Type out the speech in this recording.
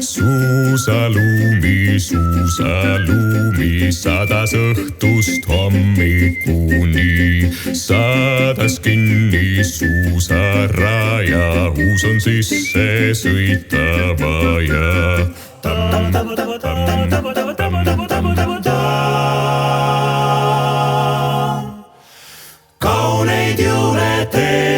Suusalumi sadas õhtust hommikuni, sadas kinni suusaraja, uus on sisse sõita vaja. Kauneid jõule tee.